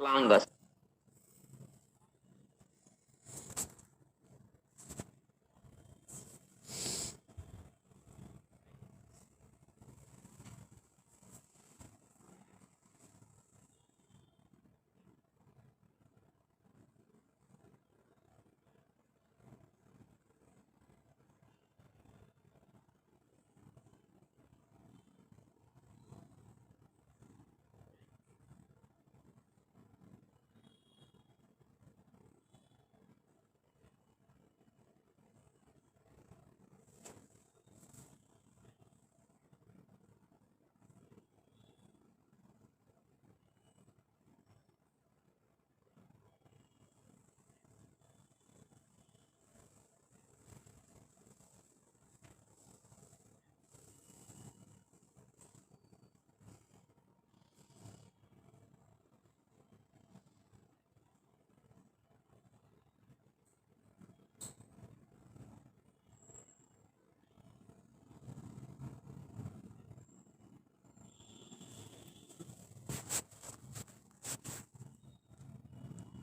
longus.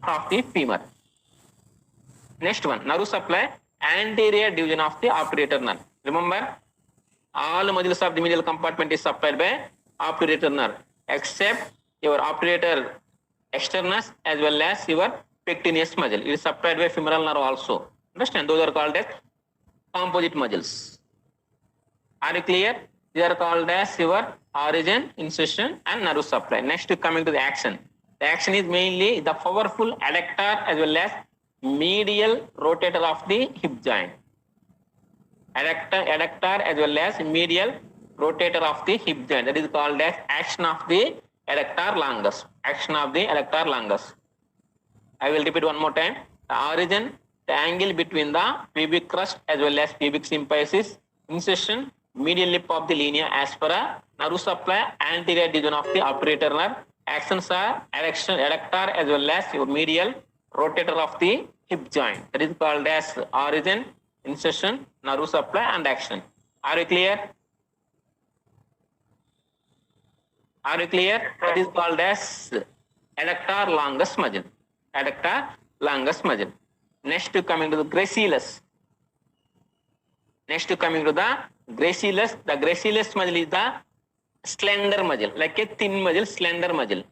Of the femur. Next one, nerve supply, anterior division of the obturator nerve. Remember, all muscles of the medial compartment is supplied by obturator nerve, except your obturator externus as well as your pectineus muscle. It is supplied by femoral nerve also. Understand? Those are called as composite muscles. Are you clear? They are called as your origin, insertion, and nerve supply. Next, coming to the action. The action is mainly the powerful adductor as well as medial rotator of the hip joint. Adductor as well as medial rotator of the hip joint. That is called as action of the adductor longus. Action of the adductor longus. I will repeat one more time. The origin, the angle between the pubic crust as well as pubic symphysis, insertion, medial lip of the linea aspera, nerve supply, anterior division of the obturator nerve. Actions are adductor as well as your medial rotator of the hip joint. That is called as origin, insertion, nerve supply, and action. Are you clear? Are you clear? That is called as adductor longus muscle. Adductor longus muscle. Next, coming to the gracilis. Next, coming to the gracilis. The gracilis muscle is the slender muscle, like a thin muscle, slender muscle.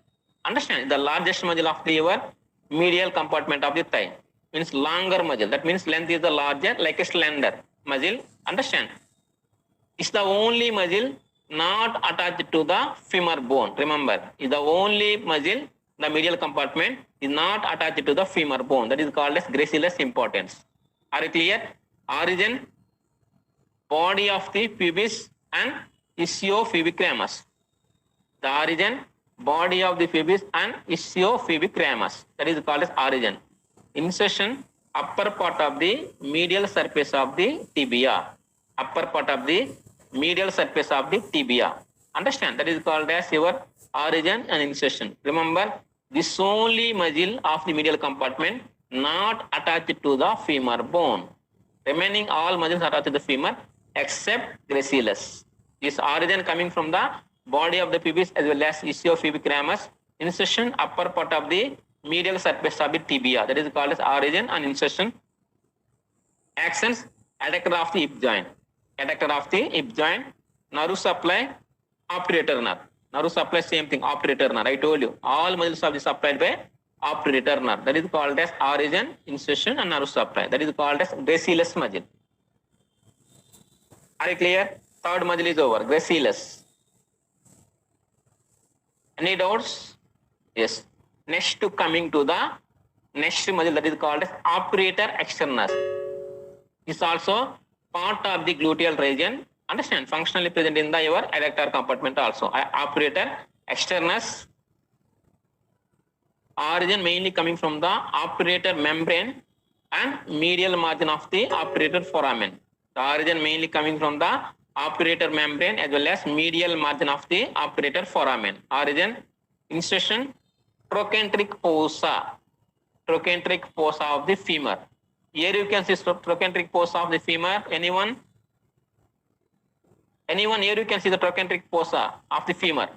Understand? The largest muscle of your medial compartment of the thigh means longer muscle. That means length is the larger, like a slender muscle. Understand? It's the only muscle not attached to the femur bone. Remember, it's the only muscle, the medial compartment is not attached to the femur bone. That is called as gracilis importance. Are you clear? Origin, body of the pubis and ischiopubic ramus. The origin, body of the pubis and ischiopubic ramus. That is called as origin. Insertion, upper part of the medial surface of the tibia. Upper part of the medial surface of the tibia. Understand? That is called as your origin and insertion. Remember, this only muscle of the medial compartment not attached to the femur bone. Remaining all muscles are attached to the femur except gracilis. This origin coming from the body of the pubis as well as ischiopubic ramus. Insertion, upper part of the medial surface of the tibia. That is called as origin and insertion. Actions, adductor of the hip joint. Adductor of the hip joint. Nerve supply, obturator nerve. Nerve supply, same thing, obturator nerve. I told you, all muscles are supplied by obturator nerve. That is called as origin, insertion, and nerve supply. That is called as gracilis muscle. Are you clear? Third muscle is over, gracilis. Any doubts? Yes. Next, coming to the next muscle, that is called as obturator externus. It's also part of the gluteal region. Understand? Functionally present in the your adductor compartment also. Obturator externus. Origin mainly coming from the obturator membrane and medial margin of the obturator foramen. The origin mainly coming from the obturator membrane as well as medial margin of the obturator foramen. Origin, insertion, trochanteric fossa. Trochanteric fossa of the femur. Here you can see trochanteric fossa of the femur. Anyone? Anyone here you can see the trochanteric fossa of the femur.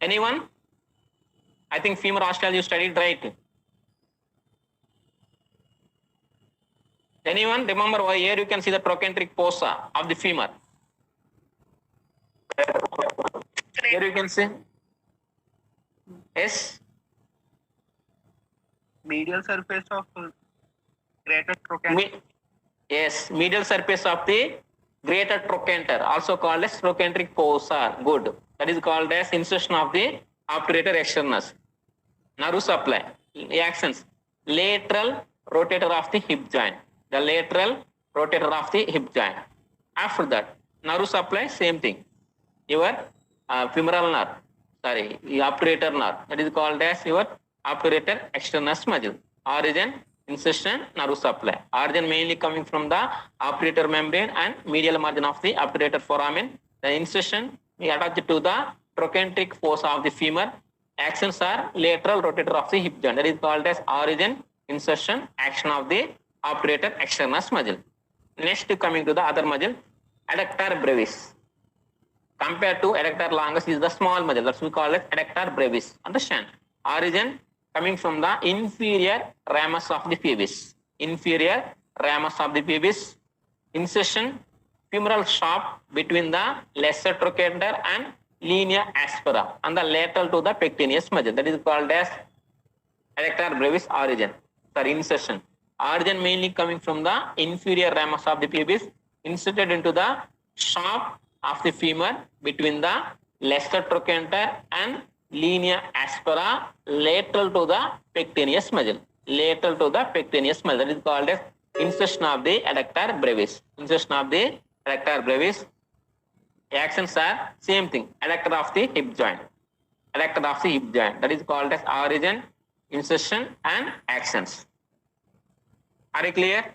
Anyone? I think femur osteal you studied, right? Anyone remember why here you can see the trochanteric fossa of the femur? Here you can see. Yes. Medial surface of greater trochanter. Yes, medial surface of the greater trochanter, also called as trochanteric fossa. Good. That is called as insertion of the obturator externus. Nerve supply. Actions. Lateral rotator of the hip joint. The lateral rotator of the hip joint. After that, nerve supply, same thing. Your femoral nerve. Sorry, the obturator nerve. That is called as your obturator externus muscle. Origin, insertion, nerve supply. Origin mainly coming from the obturator membrane and medial margin of the obturator foramen. The insertion we attach to the trochanteric fossa of the femur. Actions are lateral rotator of the hip joint. That is called as origin, insertion, action of the obturator externus muscle. Next, coming to the other muscle, adductor brevis. Compared to adductor longus is the small muscle. That's we call it adductor brevis. Understand? Origin coming from the inferior ramus of the pubis. Inferior ramus of the pubis. Insertion, femoral shaft between the lesser trochanter and linea aspera and the lateral to the pectineus muscle. That is called as adductor brevis origin. Sorry, insertion. Origin mainly coming from the inferior ramus of the pubis, inserted into the shaft of the femur between the lesser trochanter and linea aspera, lateral to the pectineus muscle. Lateral to the pectineus muscle. That is called as insertion of the adductor brevis. Insertion of the adductor brevis. Actions are same thing. Adductor of the hip joint. Adductor of the hip joint. That is called as origin, insertion, and actions. Are you clear?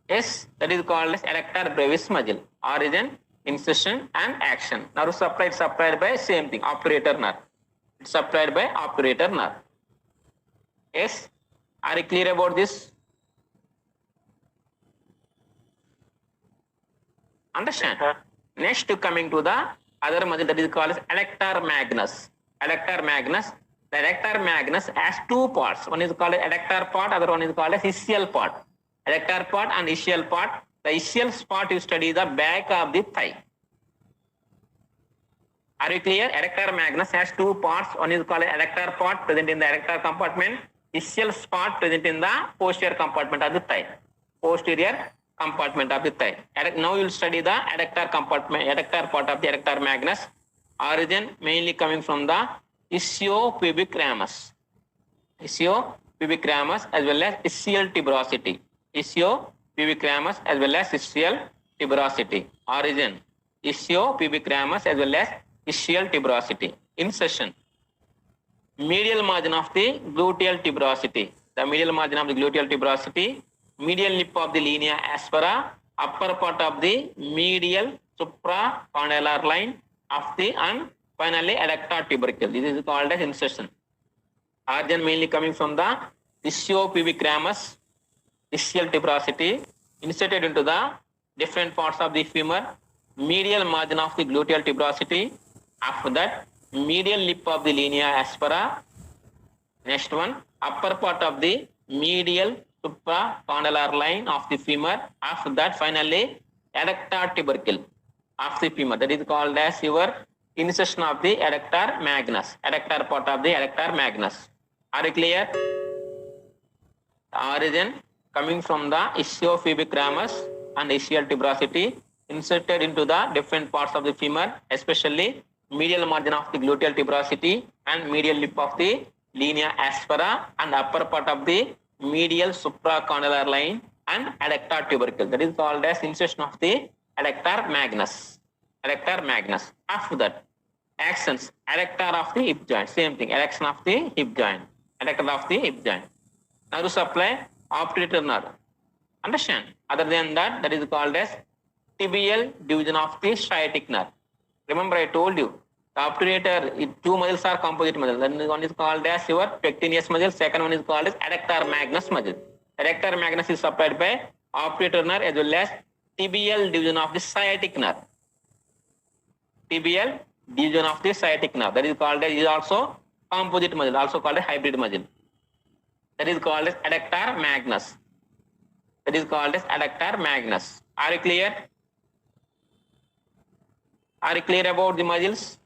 Yes, that is called as adductor brevis muscle. Origin, insertion, and action. Nerve supply is supplied by same thing, obturator nerve. It's supplied by obturator nerve. Yes, are you clear about this? Understand? Next, coming to the other muscle that is called as adductor magnus. Adductor magnus. The adductor magnus has two parts. One is called as adductor part, other one is called as ischial part. Adductor part and ischial part. The ischial part you study the back of the thigh. Are you clear? Adductor magnus has two parts. One is called adductor part present in the adductor compartment. Ischial part present in the posterior compartment of the thigh. Posterior compartment of the thigh. Now you will study the adductor compartment, adductor part of the adductor magnus. Origin mainly coming from the ischiopubic ramus. Ischiopubic ramus as well as ischial tuberosity. Ischiopubic ramus as well as ischial tuberosity. Origin ischiopubic ramus as well as ischial tuberosity. Insertion, medial margin of the gluteal tuberosity. The medial margin of the gluteal tuberosity, medial lip of the linea aspera, upper part of the medial supracondylar line of the and finally adductor tubercle. This is called as insertion. Origin mainly coming from the ischiopubic ramus, ischial tuberosity, inserted into the different parts of the femur, medial margin of the gluteal tuberosity. After that, medial lip of the linea aspera. Next one, upper part of the medial supracondylar line of the femur. After that, finally, adductor tubercle of the femur. That is called as your insertion of the adductor magnus. Adductor part of the adductor magnus. Are you clear? The origin coming from the ischiopubic ramus and ischial tuberosity, inserted into the different parts of the femur, especially medial margin of the gluteal tuberosity and medial lip of the linea aspera and upper part of the medial supracondylar line and adductor tubercle. That is called as insertion of the adductor magnus. Adductor magnus. After that, actions, adductor of the hip joint. Same thing, adduction of the hip joint. Adductor of the hip joint. Nerve supply, obturator nerve. Understand? Other than that, that is called as tibial division of the sciatic nerve. Remember, I told you, the obturator, two muscles are composite muscles. One is called as your pectineus muscle. Second one is called as adductor magnus muscle. Adductor magnus is supplied by obturator nerve as well as tibial division of the sciatic nerve. tibial division of the sciatic nerve. That is called as, is also composite muscle, also called a hybrid muscle. That is called as adductor magnus. That is called as adductor magnus. Are you clear? Are you clear about the muscles?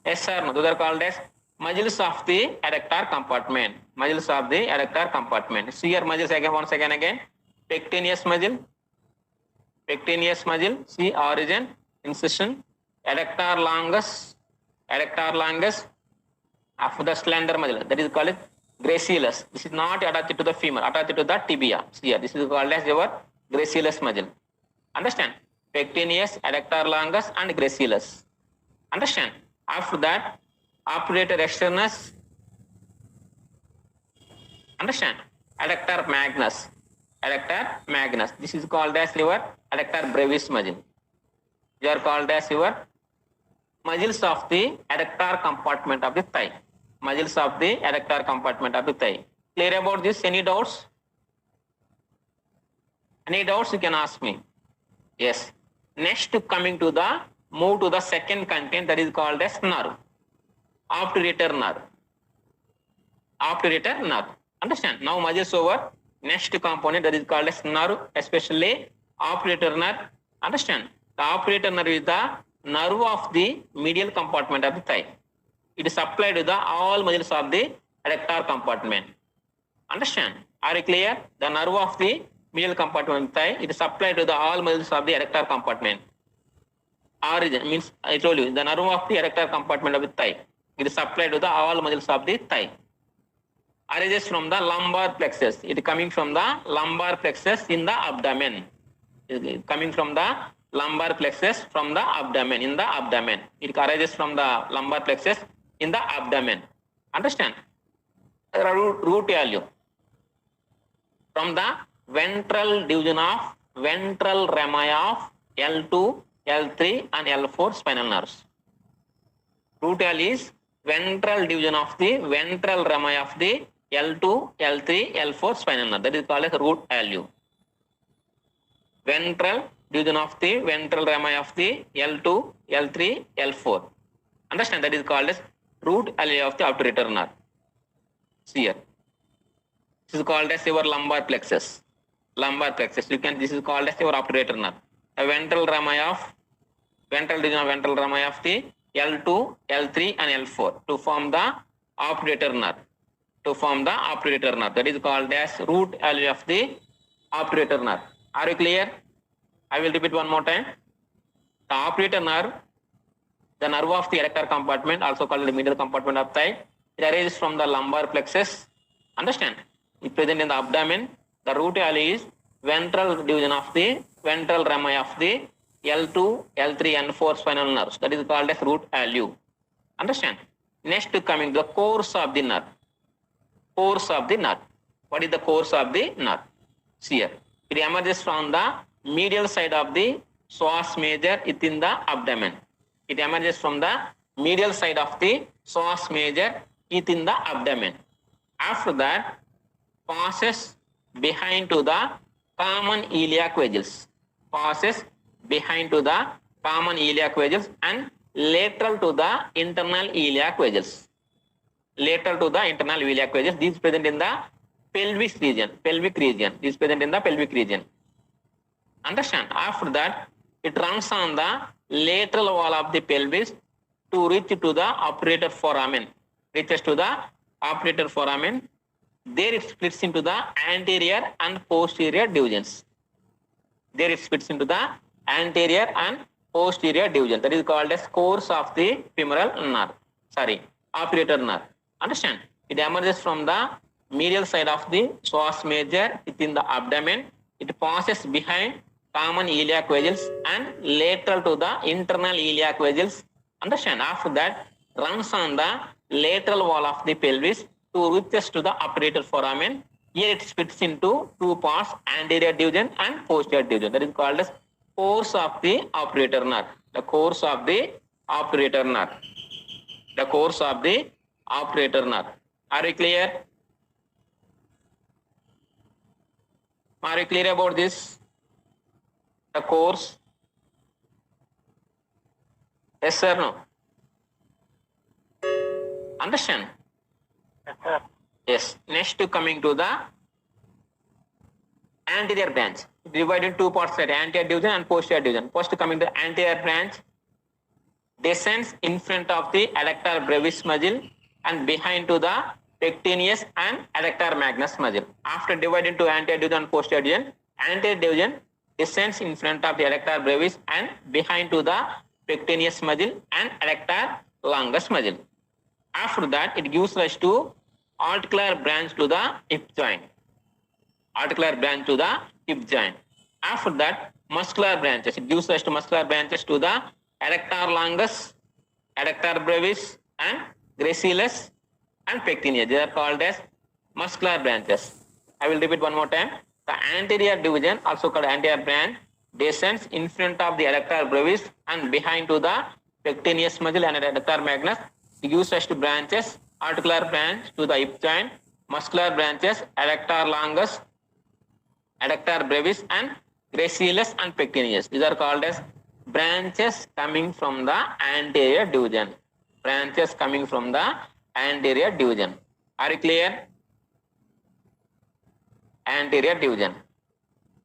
Yes or no? Those are called as muscles of the adductor compartment. Muscles of the adductor compartment. See your muscles again, once again. Pectineus muscle. Pectineus muscle. See origin, incision. Adductor longus. Adductor longus of the slender muscle. That is called gracilis. This is not attached to the femur, attached to the tibia. See here, this is called as your gracilis muscle. Understand? Pectineus, adductor longus, and gracilis. Understand? After that, obturator externus. Understand? Adductor magnus. Adductor magnus. This is called as your adductor brevis muscle. You are called as your muscles of the adductor compartment of the thigh. Muscles of the adductor compartment of the thigh. Clear about this? Any doubts? Any doubts you can ask me. Yes. Next, coming to the, move to the second content, that is called as nerve. Obturator nerve. Obturator nerve. Understand? Now muscles over. Next component, that is called as nerve, especially obturator nerve. Understand? The obturator nerve is the nerve of the medial compartment of the thigh. It is supplied to the all muscles of the adductor compartment. Understand? Are you clear? The nerve of the medial compartment of the thigh, it is supplied to the all muscles of the adductor compartment. Origin means, I told you, the nerve of the adductor compartment of the thigh. It is supplied to the all muscles of the thigh. Arises from the lumbar plexus. It is coming from the lumbar plexus in the abdomen. It is coming from the lumbar plexus from the abdomen, in the abdomen. It arises from the lumbar plexus in the abdomen. Understand? Root alveoli. From the ventral division of ventral rami of L2, L3 and L4 spinal nerves. Root alveoli is ventral division of the ventral rami of the L2, L3, L4 spinal nerve. That is called as root alveoli. Ventral division of the ventral rami of the L2, L3, L4. Understand? That is called as root alveoli of the obturator nerve. See here. This is called as your lumbar plexus. Lumbar plexus. You can. This is called as your obturator nerve. A ventral rami of ventral division of ventral rami of the L2, L3, and L4 to form the obturator nerve. To form the obturator nerve. That is called as root alveoli of the obturator nerve. Are you clear? I will repeat one more time. The obturator nerve, the nerve of the adductor compartment, also called the medial compartment of thigh, it arises from the lumbar plexus. Understand? It is present in the abdomen. The root alveoli is ventral division of the ventral rami of the L2, L3, and 4 spinal nerves. That is called as root alveoli. Understand? Next, coming the course of the nerve. Course of the nerve. What is the course of the nerve? See here. It emerges from the medial side of the psoas major within the abdomen. It emerges from the medial side of the psoas major within the abdomen. After that, passes behind to the common iliac vessels. Passes behind to the common iliac vessels and lateral to the internal iliac vessels. Lateral to the internal iliac vessels. This is present in the pelvic region. Pelvic region. This is present in the pelvic region. Understand? After that, it runs on the lateral wall of the pelvis to reach to the obturator foramen. Reaches to the obturator foramen. There it splits into the anterior and posterior divisions. There it splits into the anterior and posterior division. That is called as course of the femoral nerve. Sorry, obturator nerve. Understand? It emerges from the medial side of the psoas major within the abdomen. It passes behind common iliac vessels and lateral to the internal iliac vessels. Understand? After that, runs on the lateral wall of the pelvis to reaches to the obturator foramen. Here it splits into two parts, anterior division and posterior division. That is called as course of the obturator nerve. The course of the obturator nerve. The course of the obturator nerve. Are you clear? Are you clear about this? The course Yes or no? Understand? Yes, sir. Yes. Next coming to the anterior branch. Divided in two parts, right? Anterior division and posterior division. First coming to anterior branch, descends in front of the adductor brevis muscle and behind to the pectineus and adductor magnus muscle. After dividing to anterior division and posterior division, anterior division descends in front of the adductor brevis and behind to the pectineus muscle and adductor longus muscle. After that, it gives rise to articular branch to the hip joint. Articular branch to the hip joint. After that, muscular branches. It gives rise to muscular branches to the adductor longus, adductor brevis, and gracilis and pectineus. They are called as muscular branches. I will repeat one more time. The anterior division, also called anterior branch, descends in front of the adductor brevis and behind to the pectineus muscle and adductor magnus. It gives rise to branches, articular branch to the hip joint, muscular branches, adductor longus, adductor brevis, and gracilis and pectineus. These are called as branches coming from the anterior division. Branches coming from the anterior division. Are you clear? Anterior division.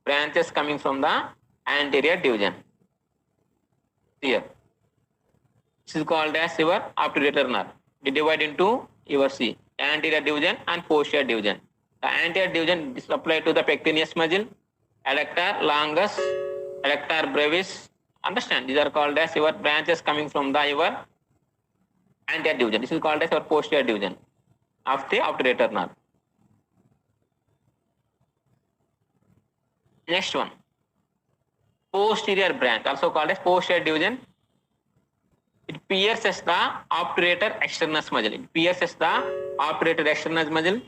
Branches coming from the anterior division. Here. This is called as your obturator nerve. We divide into your anterior division and posterior division. The anterior division is applied to the pectineus muscle, adductor longus, adductor brevis. Understand? These are called as your branches coming from the your anterior division. This is called as your posterior division of the obturator nerve. Next one, posterior branch, also called as posterior division. It pierces the obturator externus muscle. It pierces the obturator externus muscle.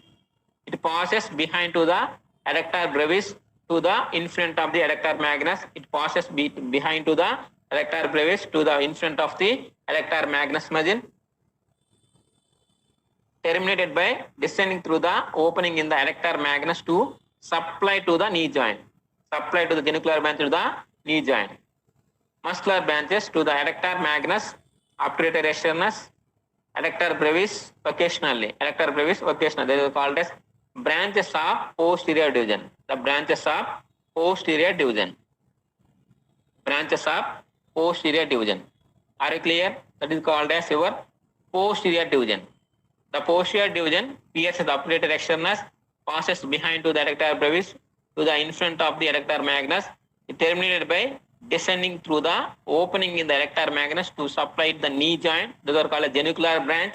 It passes behind to the adductor brevis to the in front of the adductor magnus. It passes behind to the adductor brevis to the in front of the adductor magnus muscle. Terminated by descending through the opening in the adductor magnus to supply to the knee joint. Supply to the genicular branch to the knee joint. Muscular branches to the adductor magnus, obturator externus, adductor brevis occasionally. Adductor brevis occasionally. They are called as branches of posterior division. The branches of posterior division. Branches of posterior division. Are you clear? That is called as your posterior division. The posterior division pierces the obturator externus, passes behind to the adductor brevis to the in front of the adductor magnus. It terminated by descending through the opening in the adductor magnus to supply the knee joint. Those are called a genicular branch.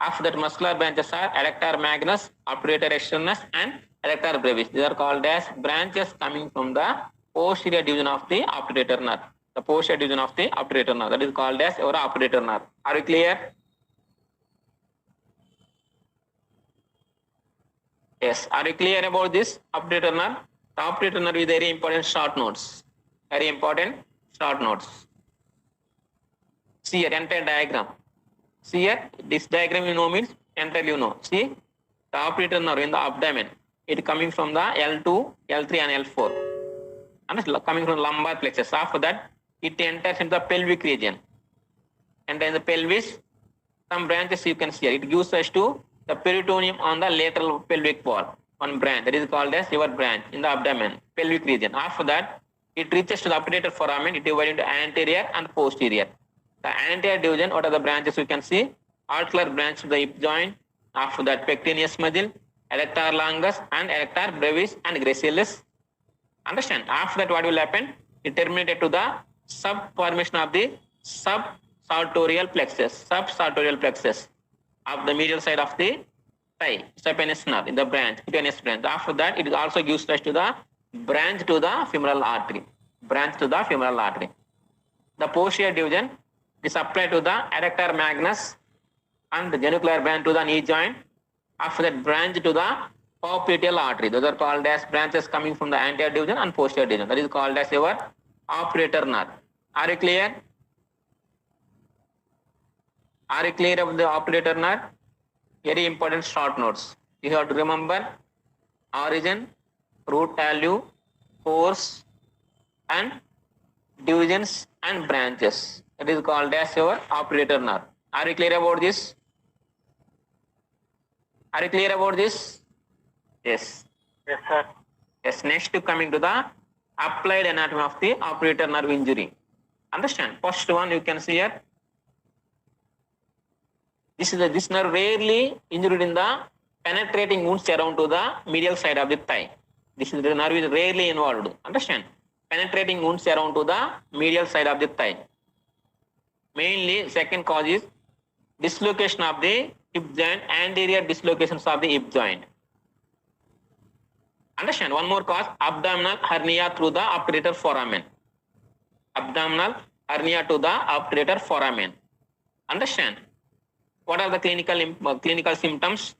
After that, muscular branches are adductor magnus, obturator externus, and adductor brevis. These are called as branches coming from the posterior division of the obturator nerve. The posterior division of the obturator nerve. That is called as your obturator nerve. Are you clear? Yes. Are you clear about this obturator nerve? The obturator nerve is very important short notes. Very important short notes. See here, entire diagram. See here, this diagram you know means entirely you know. See, the obturator nerve in the abdomen, it coming from the L2, L3 and L4. And it's coming from the lumbar plexus. After that, it enters into the pelvic region. And then the pelvis, some branches you can see here. It gives us to the peritoneum on the lateral pelvic wall. One branch, that is called as your branch in the abdomen, pelvic region. After that, it reaches to the obturator foramen. It divides into anterior and posterior. The anterior division, what are the branches you can see? Articular branch to the hip joint. After that, pectineus muscle, adductor longus, and adductor brevis and gracilis. Understand? After that, what will happen? It terminated to the subformation of the subsartorial plexus. Subsartorial plexus of the medial side of the thigh, saphenous nerve in the branch, cutaneous branch. After that, it also gives rise to the branch to the femoral artery. Branch to the femoral artery. The posterior division is applied to the adductor magnus and the genicular branch to the knee joint. After that, branch to the popliteal artery. Those are called as branches coming from the anterior division and posterior division. That is called as your obturator nerve. Are you clear? Are you clear of the obturator nerve? Very important short notes. You have to remember origin, root value, course, and divisions and branches. That is called as your operator nerve. Are you clear about this? Are you clear about this? Yes. Yes, sir. Yes. Next, coming to the applied anatomy of the operator nerve injury. Understand? First one you can see here. This nerve rarely injured in the penetrating wounds around to the medial side of the thigh. This is the nerve is rarely involved. Understand? Penetrating wounds around to the medial side of the thigh. Mainly, second cause is dislocation of the hip joint, anterior dislocations of the hip joint. Understand? One more cause, abdominal hernia through the operator foramen. Abdominal hernia to the operator foramen. Understand? What are the clinical symptoms?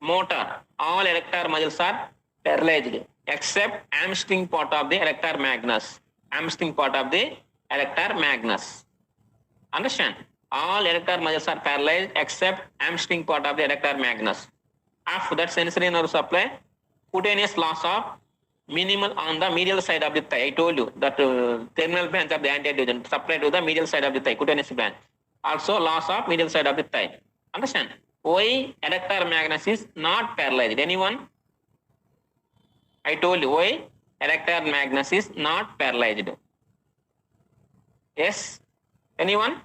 Motor. All erector muscles are paralyzed except hamstring part of the erector magnus. Hamstring part of the erector magnus. Understand? All erector muscles are paralyzed except hamstring part of the erector magnus. After that, sensory nerve supply, cutaneous loss of minimal on the medial side of the thigh. I told you that terminal branch of the anterior division supply to the medial side of the thigh, cutaneous branch. Also loss of medial side of the thigh. Understand? Why erector magnus is not paralyzed? Anyone? I told you why erector magnus is not paralyzed. Yes? Anyone?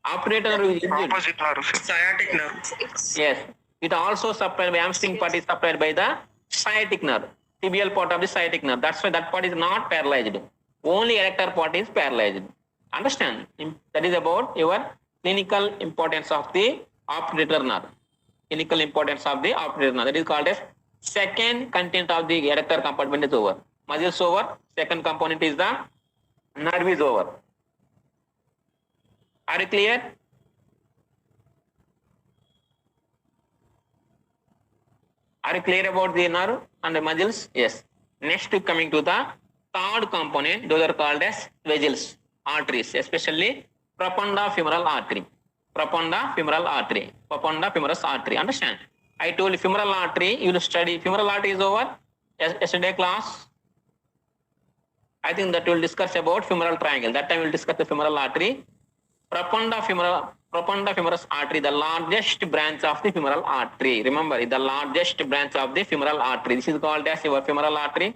Operator nerve is injured. Opposite nerve, sir. Sciatic nerve. Yes. It also supplied by hamstring part is supplied by the sciatic nerve. Tibial part of the sciatic nerve. That's why that part is not paralyzed. Only erector part is paralyzed. Understand? That is about your clinical importance of the operator nerve. Clinical importance of the operator nerve. That is called as second content of the erector compartment is over. Muscles over. Second component is the nerve is over. Are you clear? Are you clear about the nerve and the muscles? Yes. Next, coming to the third component, those are called as vessels, arteries, especially propunda femoral artery. Propunda femoral artery. Propunda femoris artery. Understand? I told you femoral artery, you will study. Femoral artery is over. Yesterday class. I think that we will discuss about femoral triangle. That time we will discuss the femoral artery. Propunda femoris artery, the largest branch of the femoral artery. Remember, the largest branch of the femoral artery. This is called as your femoral artery.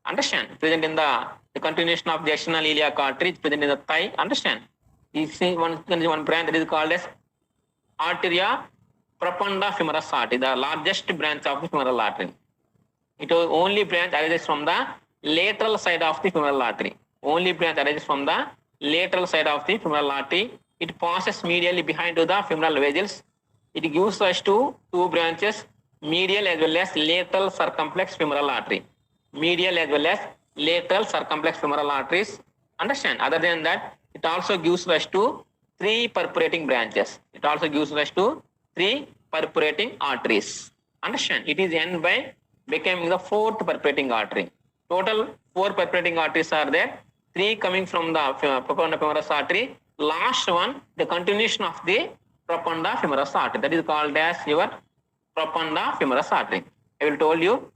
Understand? Present in the continuation of the external iliac artery, present in the thigh. Understand? You see one branch that is called as arteria propunda femoris artery, the largest branch of the femoral artery. It only branch arises from the lateral side of the femoral artery. Only branch arises from the lateral side of the femoral artery. It passes medially behind to the femoral vessels. It gives rise to two branches, medial as well as lateral circumflex femoral artery. Medial as well as lateral circumflex femoral arteries. Understand? Other than that, it also gives rise to three perforating branches. It also gives rise to three perforating arteries. Understand? It is end by becoming the fourth perforating artery. Total 4 perforating arteries are there. 3 coming from the propunda femoris artery. Last one, the continuation of the propunda femoris artery. That is called as your propunda femoris artery. I will told you.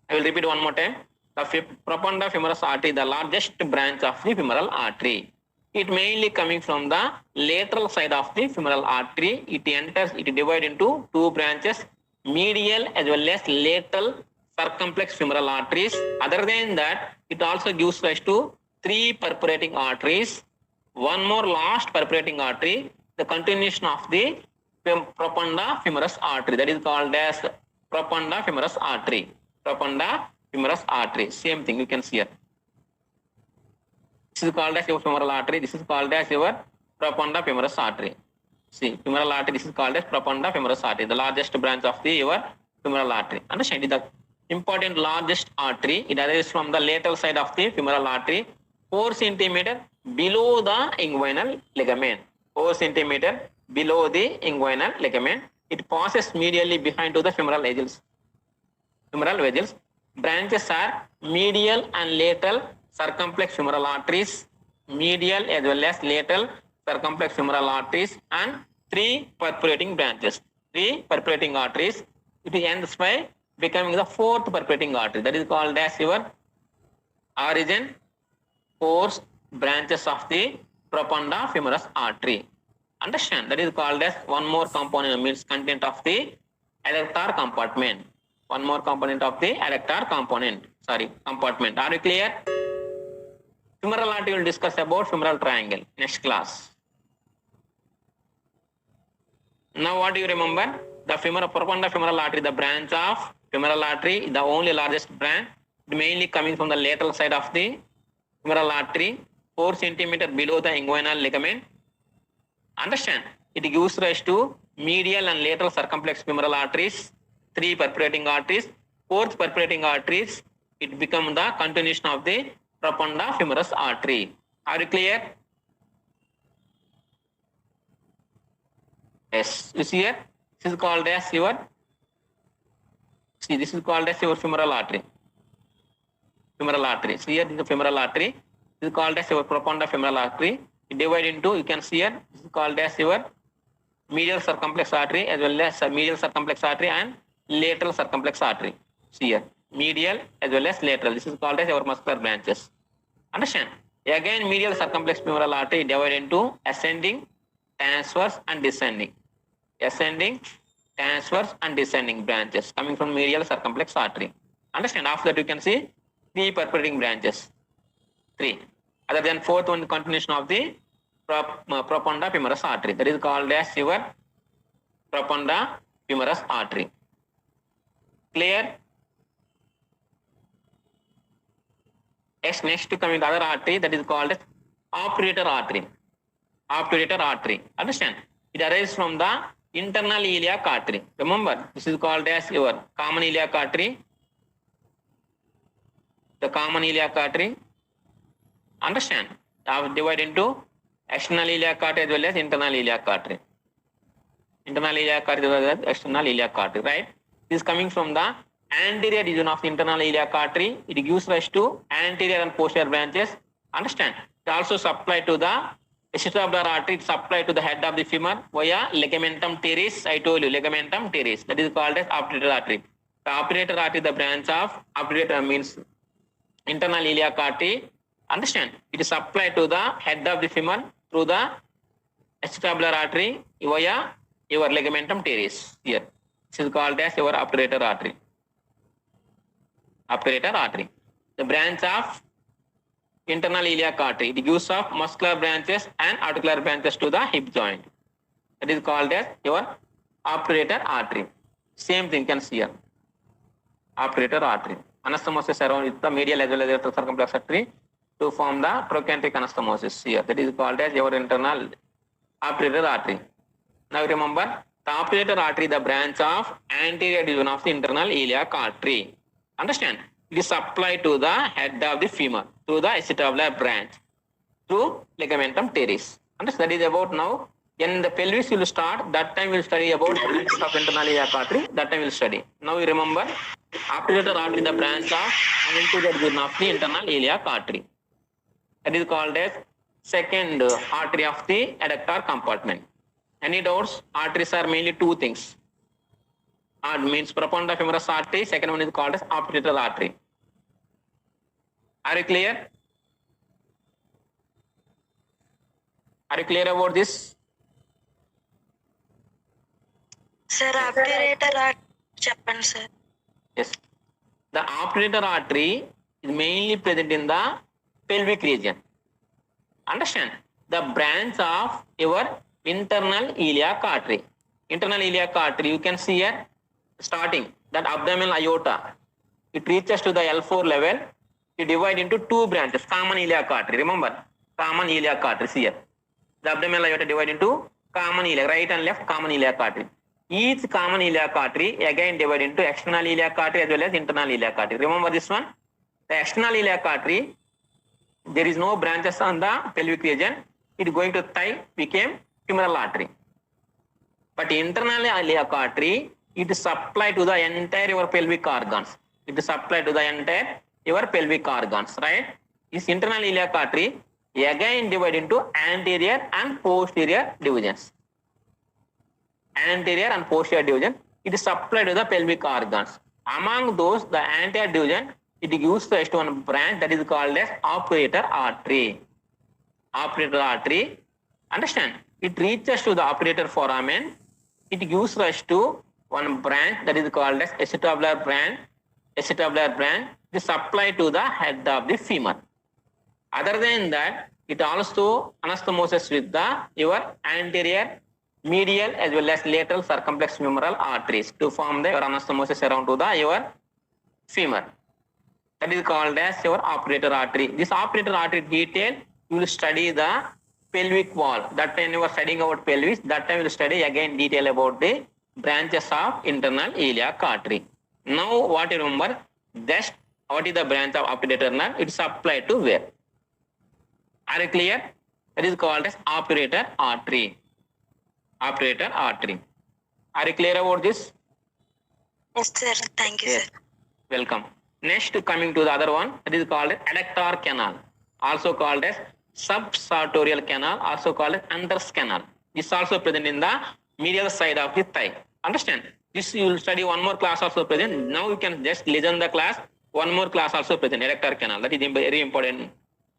I will repeat one more time. The propunda femoris artery, the largest branch of the femoral artery. It mainly coming from the lateral side of the femoral artery. It divides into 2 branches, medial as well as lateral circumflex femoral arteries. Other than that, it also gives rise to 3 perforating arteries. One more last perforating artery, the continuation of the propunda femoris artery. That is called as propunda femoris artery. Propunda femoris artery. Same thing you can see here. This is called as your femoral artery. This is called as your propunda femoris artery. See, femoral artery, this is called as propunda femoris artery, the largest branch of the your femoral artery. Understand? It is the important largest artery. It arises from the lateral side of the femoral artery, 4 centimeter below the inguinal ligament. 4 centimeter below the inguinal ligament. It passes medially behind to the femoral vessels. Femoral vessels. Branches are medial and lateral circumflex femoral arteries, medial as well as lateral circumflex femoral arteries, and 3 perforating branches. 3 perforating arteries. It ends by becoming the 4th perforating artery. That is called as your origin, course, branches of the propanda femoris artery. Understand? That is called as one more component, means content of the adductor compartment. One more component of the adductor component. Compartment. Are you clear? Femoral artery will discuss about femoral triangle next class. Now what do you remember? The propanda femoral artery, the branch of femoral artery, the only largest branch, mainly coming from the lateral side of the femoral artery, 4 cm below the inguinal ligament. Understand? It gives rise to medial and lateral circumflex femoral arteries, 3 perforating arteries, 4th perforating arteries. It becomes the continuation of the propanda femoris artery. Are you clear? Yes. You see here? This is called as your. See, this is called as your femoral artery. Femoral artery. See here, this is the femoral artery. This is called as your propanda femoral artery. It divide into, you can see here, this is called as your medial circumflex artery as well as medial circumflex artery and lateral circumflex artery. See here, medial as well as lateral. This is called as your muscular branches. Understand? Again, medial circumflex femoral artery divide into ascending, transverse and descending. Ascending, transverse and descending branches coming from medial circumflex artery. Understand? After that you can see 3 perforating branches. 3. Other than 4th one, continuation of the propanda femoris artery. That is called as your propanda femoris artery. Clear? Yes, next to coming the other artery, that is called as obturator artery. Obturator artery. Understand? It arises from the internal iliac artery. Remember, this is called as your common iliac artery. The common iliac artery. Understand? Divide into external iliac artery as well as internal iliac artery. Internal iliac artery as well as external iliac artery, right? This is coming from the anterior region of the internal iliac artery. It gives rise to anterior and posterior branches. Understand? It also supply to the acetabular artery. It supply to the head of the femur via ligamentum teres. I told you, ligamentum teres. That is called as obturator artery. The obturator artery, the branch of obturator means internal iliac artery. Understand? It is supplied to the head of the femur through the acetabular artery via your ligamentum teres. Here, this is called as your obturator artery. Obturator artery. The branch of internal iliac artery. It gives of muscular branches and articular branches to the hip joint. That is called as your obturator artery. Same thing you can see here. Obturator artery. Anastomosis around the medial as well as the circumflex artery to form the trochanteric anastomosis here. That is called as your internal obturator artery. Now remember, the obturator artery, the branch of anterior division of the internal iliac artery. Understand? It is supplied to the head of the femur through the acetabular branch through ligamentum teres. Understand? That is about now. In the pelvis you will start. That time we will study about branches of internal iliac artery. That time we will study. Now you remember, obturator artery, the branch of anterior division of the internal iliac artery. That is called as second artery of the adductor compartment. Any doubts? Arteries are mainly 2 things. Means propanda femoris artery. Second one is called as obturator artery. Are you clear? Are you clear about this? Sir, obturator artery చెప్పండి sir. Yes. The obturator artery is mainly present in the pelvic region. Understand? The branch of your internal iliac artery. Internal iliac artery, you can see here starting that abdominal aorta. It reaches to the L4 level. It divide into 2 branches. Common iliac artery. Remember, common iliac artery here. The abdominal aorta divide into common iliac, right and left common iliac artery. Each common iliac artery again divide into external iliac artery as well as internal iliac artery. Remember this one? The external iliac artery, there is no branches on the pelvic region. It is going to thigh, became femoral artery. But internal iliac artery, it is supplied to the entire your pelvic organs. It is supplied to the entire your pelvic organs, right? This internal iliac artery again divide into anterior and posterior divisions. Anterior and posterior division, it is supplied to the pelvic organs. Among those, the anterior division, it gives rise to one branch that is called as obturator artery. operator artery. Understand? It reaches to the operator foramen. It gives rise to one branch that is called as acetabular branch. Acetabular branch is supplied to the head of the femur. Other than that, it also anastomosis with the your anterior, medial as well as lateral circumflex femoral arteries to form the your anastomosis around to the your femur. That is called as your operator artery. This operator artery detail you will study the pelvic wall. That time you are studying about pelvis. That time you will study again detail about the branches of internal iliac artery. Now what you remember? Just what is the branch of operator nerve? It is applied to where? Are you clear? That is called as operator artery. Operator artery. Are you clear about this? Yes, sir. Thank you, Yes. sir. Welcome. Next, coming to the other one, that is called as adductor canal, also called as subsartorial canal, also called as Ander's canal. This is also present in the medial side of the thigh. Understand? This you will study one more class also present. Now you can just listen the class. One more class also present, adductor canal. That is a very important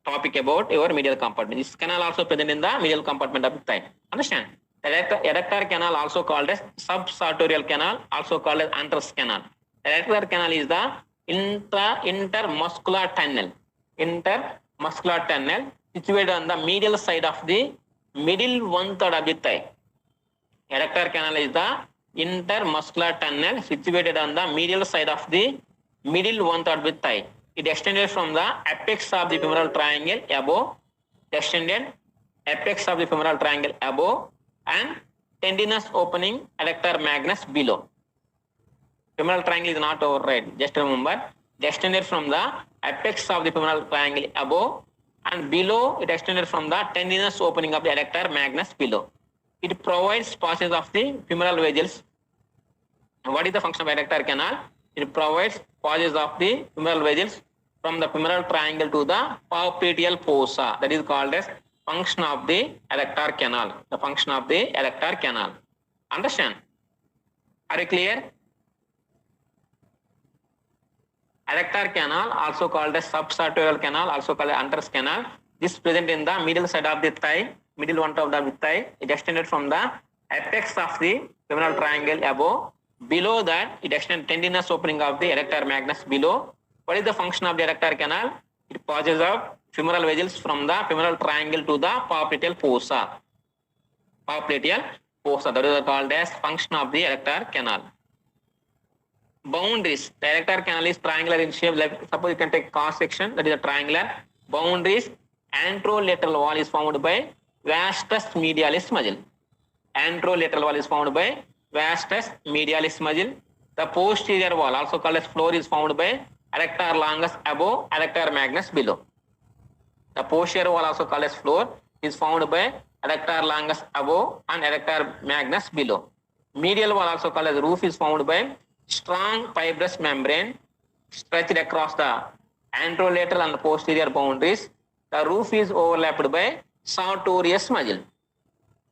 topic about your medial compartment. This canal also present in the medial compartment of the thigh. Understand? Adductor canal also called as subsartorial canal, also called as Ander's canal. Adductor canal is the intermuscular tunnel. Intermuscular tunnel situated on the medial side of the middle one-third of the thigh. Adductor canal is the intermuscular tunnel situated on the medial side of the middle one-third of the thigh. It extended from the apex of the femoral triangle above, extended apex of the femoral triangle above, and tendinous opening adductor magnus below. Femoral triangle is not over, right? Just remember, it extended from the apex of the femoral triangle above, and below it extended from the tendinous opening of the adductor magnus below. It provides passage of the femoral vessels. What is the function of adductor canal? It provides passage of the femoral vessels from the femoral triangle to the popliteal fossa. That is called as function of the adductor canal. The function of the adductor canal. Understand? Are you clear? Adductor canal, also called as subsartorial canal, also called as Ander's canal. This is present in the middle side of the thigh, middle one of the thigh. It extended from the apex of the femoral triangle above. Below that, it extends tendinous opening of the adductor magnus below. What is the function of the adductor canal? It passes up femoral vessels from the femoral triangle to the popliteal fossa. Popliteal fossa, that is called as function of the adductor canal. Boundaries. The adductor canal is triangular in shape. Like suppose you can take cross section, that is a triangular. Boundaries. Anterolateral wall is formed by vastus medialis muscle. Anterolateral wall is formed by vastus medialis muscle. The posterior wall, also called as floor, is formed by adductor longus above, adductor magnus below. The posterior wall, also called as floor, is formed by adductor longus above and adductor magnus below. Medial wall, also called as roof, is formed by strong fibrous membrane stretched across the anterolateral and posterior boundaries. The roof is overlapped by sartorius muscle,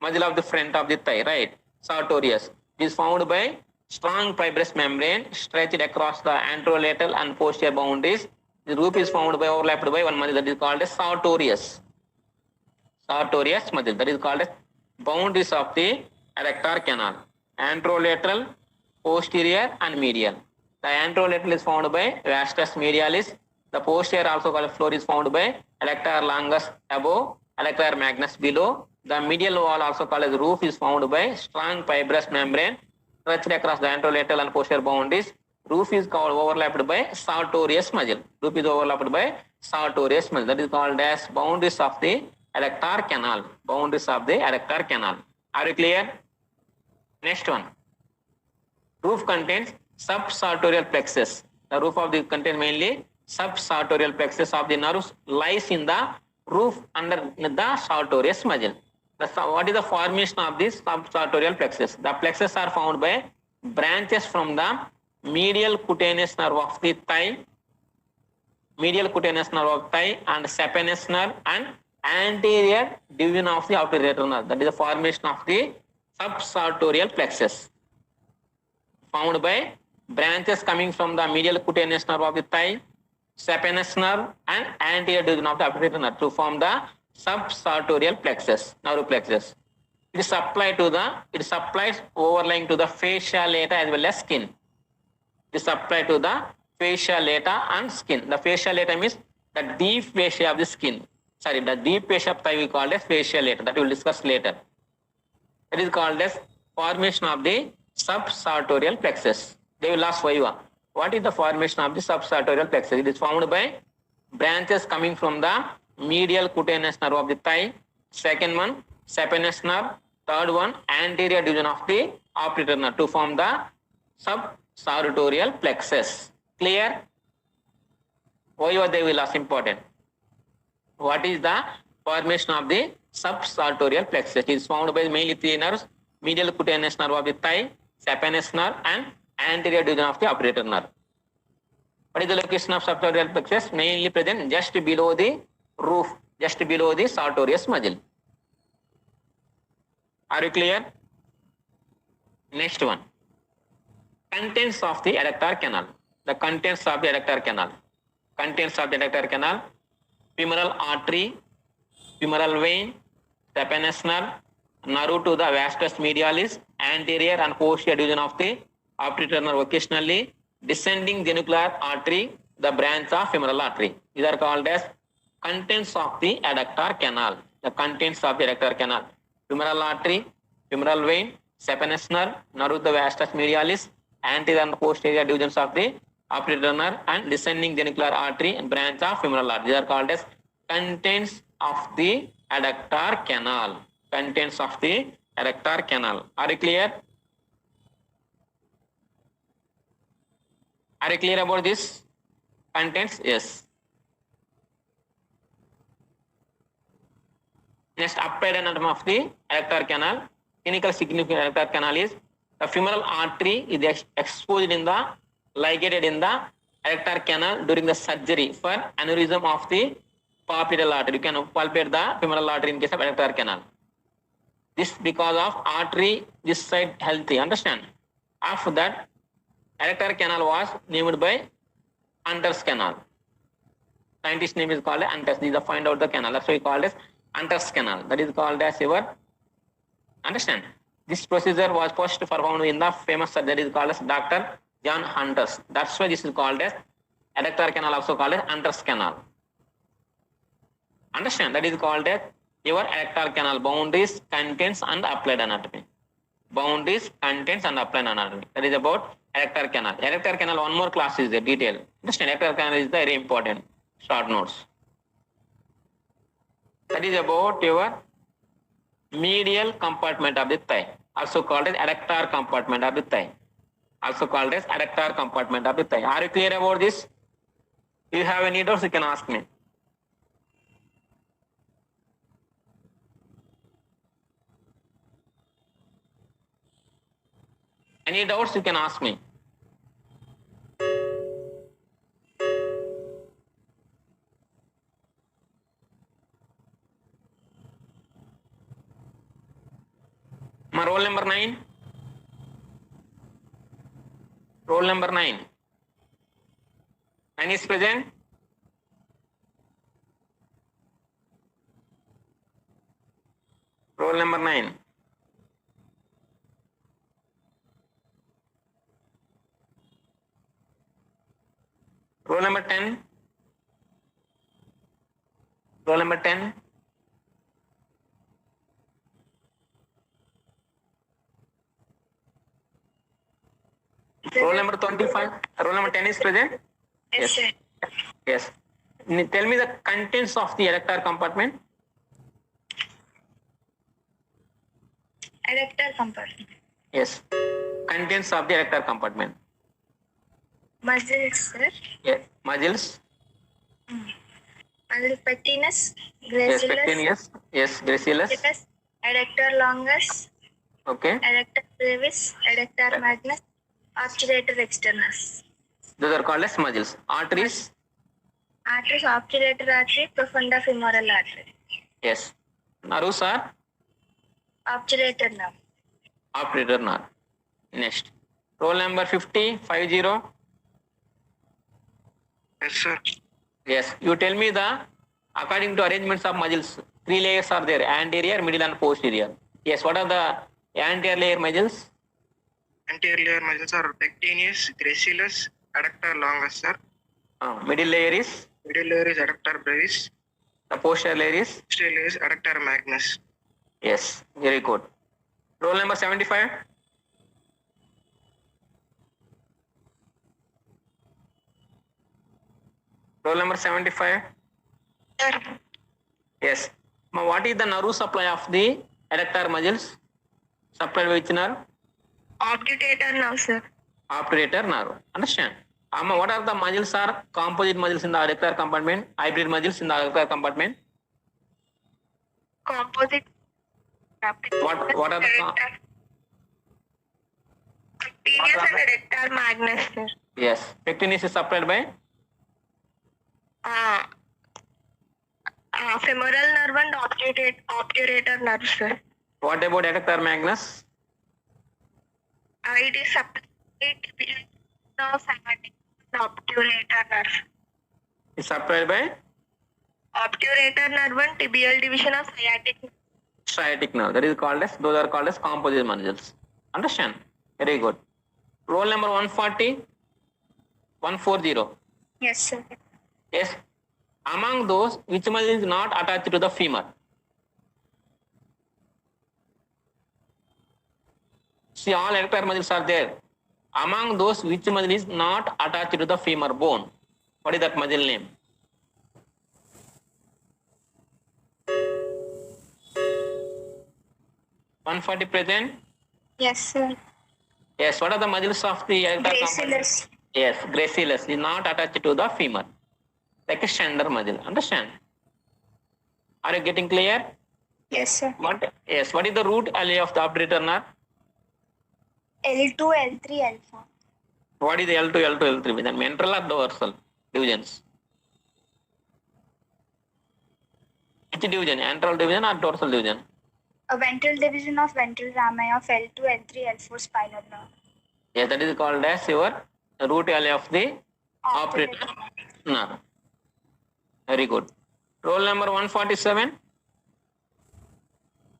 muscle of the front of the thigh, right? Sartorius is formed by strong fibrous membrane stretched across the anterolateral and posterior boundaries. The roof is formed by overlapped by one muscle that is called as sartorius. Sartorius muscle, that is called as boundaries of the adductor canal. Anterolateral, posterior and medial. The anterolateral is formed by vastus medialis. The posterior, also called floor, is formed by adductor longus above, adductor magnus below. The medial wall, also called as roof, is formed by strong fibrous membrane stretched across the anterolateral and posterior boundaries. Roof is called overlapped by sartorius muscle. Roof is overlapped by sartorius muscle. That is called as boundaries of the adductor canal. Boundaries of the adductor canal. Are you clear? Next one. Roof contains subsartorial plexus. The roof of the contains mainly subsartorial plexus of the nerves lies in the roof under the sartorius muscle. What is the formation of this subsartorial plexus? The plexus are found by branches from the medial cutaneous nerve of the thigh, medial cutaneous nerve of thigh, and saphenous nerve, and anterior division of the obturator nerve. That is the formation of the subsartorial plexus. Found by branches coming from the medial cutaneous nerve of the thigh, saphenous nerve, and anterior division of the obturator nerve to form the subsartorial plexus, nerve plexus. It supplies overlying to the fasciolata as well as skin. It is applied to the fasciolata and skin. The fasciolata means the deep fascia of the skin. Sorry, the deep fascia of thigh we call as fasciolata. That we will discuss later. It is called as formation of the subsartorial plexus. They will ask Viva, what is the formation of the subsartorial plexus? It is formed by branches coming from the medial cutaneous nerve of the thigh. Second one, saphenous nerve. Third one, anterior division of the operator nerve to form the subsartorial plexus. Clear? Why they will ask important? What is the formation of the subsartorial plexus? It is formed by mainly three nerves: medial cutaneous nerve of the thigh, saphenous nerve, and anterior division of the operator nerve. What is the location of subsartorial plexus? Mainly present just below the roof, just below the sartorius muscle. Are you clear? Next one. Contents of the adductor canal. The contents of the adductor canal. Contents of the adductor canal: femoral artery, femoral vein, saphenous nerve, nerve to the vastus medialis, anterior and posterior division of the operator nerve occasionally, descending genicular artery, the branch of femoral artery. These are called as contents of the adductor canal. The contents of the adductor canal: femoral artery, femoral vein, saphenous nerve, nerve to the vastus medialis, anterior and posterior divisions of the operator nerve, and descending genicular artery and branch of femoral artery. These are called as contents of the adductor canal. Contents of the adductor canal. Are you clear? Are you clear about this? Contents? Yes. Next, applied anatomy of the adductor canal. Clinical significance of adductor canal is the femoral artery is exposed in the ligated in the adductor canal during the surgery for aneurysm of the popliteal artery. You can palpate the femoral artery in case of adductor canal. This because of artery this side healthy. Understand? After that, adductor canal was named by Hunter's canal. Scientist name is called Hunter's. These are find out the canal. That's why we called as Hunter's canal. That is called as your. Understand? This procedure was first performed in the famous surgery called as Dr. John Hunter's. That's why this is called as adductor canal, also called as Hunter's canal. Understand? That is called as your adductor canal. Boundaries, contents, and applied anatomy. Boundaries, contents, and applied anatomy. That is about adductor canal. Adductor canal, one more class is there, detail. Understand? Adductor canal is very important. Short notes. That is about your medial compartment of the thigh, also called as adductor compartment of the thigh. Also called as adductor compartment of the thigh. Are you clear about this? If you have any doubts, you can ask me. Any doubts, you can ask me. My roll number 9. Roll number 9. 9 is present. Roll number 9. Roll number 10. Roll number 10. Roll number 25. Roll number 10 is present? Yes, sir. Yes. Tell me the contents of the adductor compartment. Adductor compartment. Yes. Contents of the adductor compartment. Muscles, sir. Yes. Muscles. Muscle pectinus, Yes. gracilis, Pectineus. Yes. Gracilis. gracilis, adductor longus, Okay. adductor brevis, adductor magnus, obturator externus. Those are called as muscles. Arteries. Arteries, obturator artery, profunda femoral artery. Yes. Nerves are Obturator nerve. operator nerve. Next. Roll number 50. 50. Yes, sir. Yes. You tell me the according to arrangements of muscles. Three layers are there: anterior, middle, and posterior. Yes. What are the anterior layer muscles? Anterior layer muscles are pectineus, gracilis, adductor longus, sir. Middle layer is. Middle layer is adductor brevis. The posterior layer is. Posterior layer is adductor magnus. Yes. Very good. Roll number 75. Roll number 75. Sir, Yes. Now, what is the nerve supply of the adductor muscles? Supplied by which nerve? obturator now, sir. Obturator nerve. Understand? What are the muscles are composite muscles in the adductor compartment? Hybrid muscles in the adductor compartment? Composite. What are the Pectineus and adductor magnus, sir. Yes. Pectineus is supplied by Femoral nerve and obturator nerve, sir. what about adductor magnus? It is supplied of sciatic obturator nerve. Is supplied by Obturator nerve and tibial division of sciatic nerve. That is called as, those are called as composite muscles. Understand? Very good. Roll number 140. 140. Yes, sir. Yes. Among those, which muscle is not attached to the femur? See, all adductor muscles are there. Among those, which muscle is not attached to the femur bone? What is that muscle name? (140) present. Yes, sir. Yes. What are the muscles of the adductor compartment? Gracilis. Yes, gracilis is not attached to the femur, like a shoulder muscle. Understand? Are you getting clear? Yes, sir. What? Yes. What is the root area of the obturator nerve? L2, L3, alpha. What is the L2, L2, L3? Then ventral or dorsal divisions? Which division? Antral division or dorsal division? A ventral division of ventral rami of L2, L3, L4 spinal nerve. Yes, that is called as your root area of the obturator nerve. Very good. Roll number 147.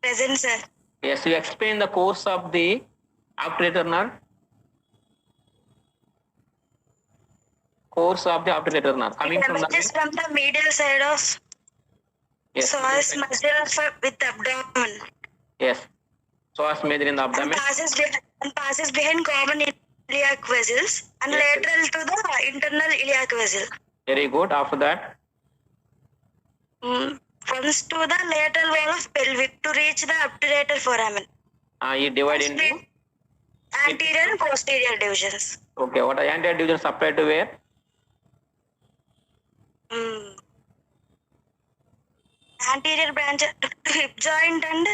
Present, sir. Yes, you explain the course of the obturator nerve. Course of the obturator nerve coming from Just the from the middle side of yes, psoas muscle with abdomen. yes. Psoas major in the And abdomen. passes behind common iliac vessels and Yes. lateral to the internal iliac vessel. Very good. After that, Runs to the lateral wall of pelvic to reach the obturator foramen. you divide into Anterior and posterior divisions. okay. What are anterior divisions supplied to where? Anterior branch to hip joint and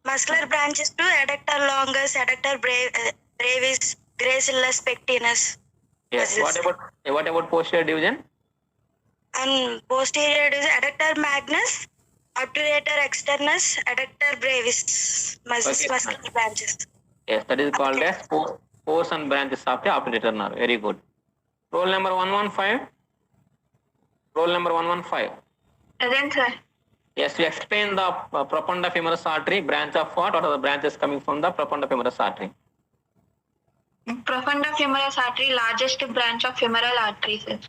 muscular branches to adductor longus, adductor brevis, gracilis, pectineus. Yes. Muscles. What about posterior division? And posterior is adductor magnus, obturator externus, adductor brevis, Okay. muscular branches. Yes, that is called as pores and branches of the obturator nerve. Very good. Roll number 115. Roll number 115. Present, sir. Yes, we explain the profunda femoris artery, branch of what? What are the branches coming from the profunda femoris artery? Profunda femoris artery, largest branch of femoral artery, sir.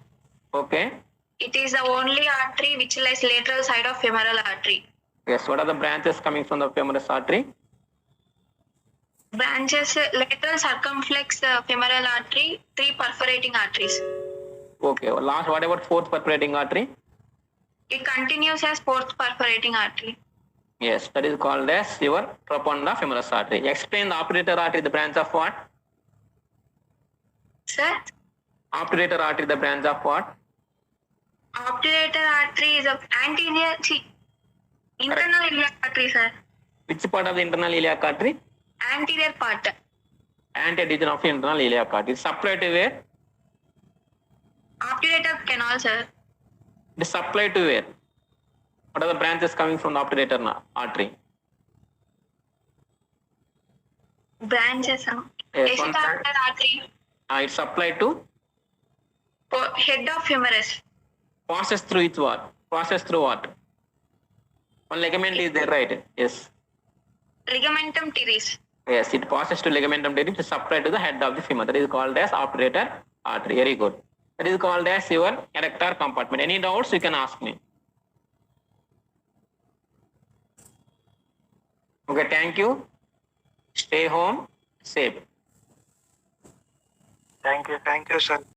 Okay. It is the only artery which lies lateral side of femoral artery. Yes, what are the branches coming from the femoris artery? Branches, lateral circumflex femoral artery, 3 perforating arteries. Okay, last, what about fourth perforating artery? It continues as 4th perforating artery. Yes, that is called as your profunda femoris artery. Explain the obturator artery, the branch of what? Sir, Obturator artery, the branch of what? obturator artery is of anterior, internal iliac artery, sir. Which part of the internal iliac artery? Anterior part. Anterior division of the internal iliac artery. Supplied to where? Obturator canal, sir. It is supplied to where? What are the branches coming from the obturator artery? Branches, Yes, one external artery, it's supplied to, head of humerus. passes through its what? Passes through what? One ligament is there, right? Yes. Ligamentum teres. Yes, it passes to ligamentum teres to supply to the head of the femur. That is called as obturator artery. Very good. That is called as your adductor compartment. Any doubts you can ask me. Okay, thank you. Stay home safe. Thank you, sir.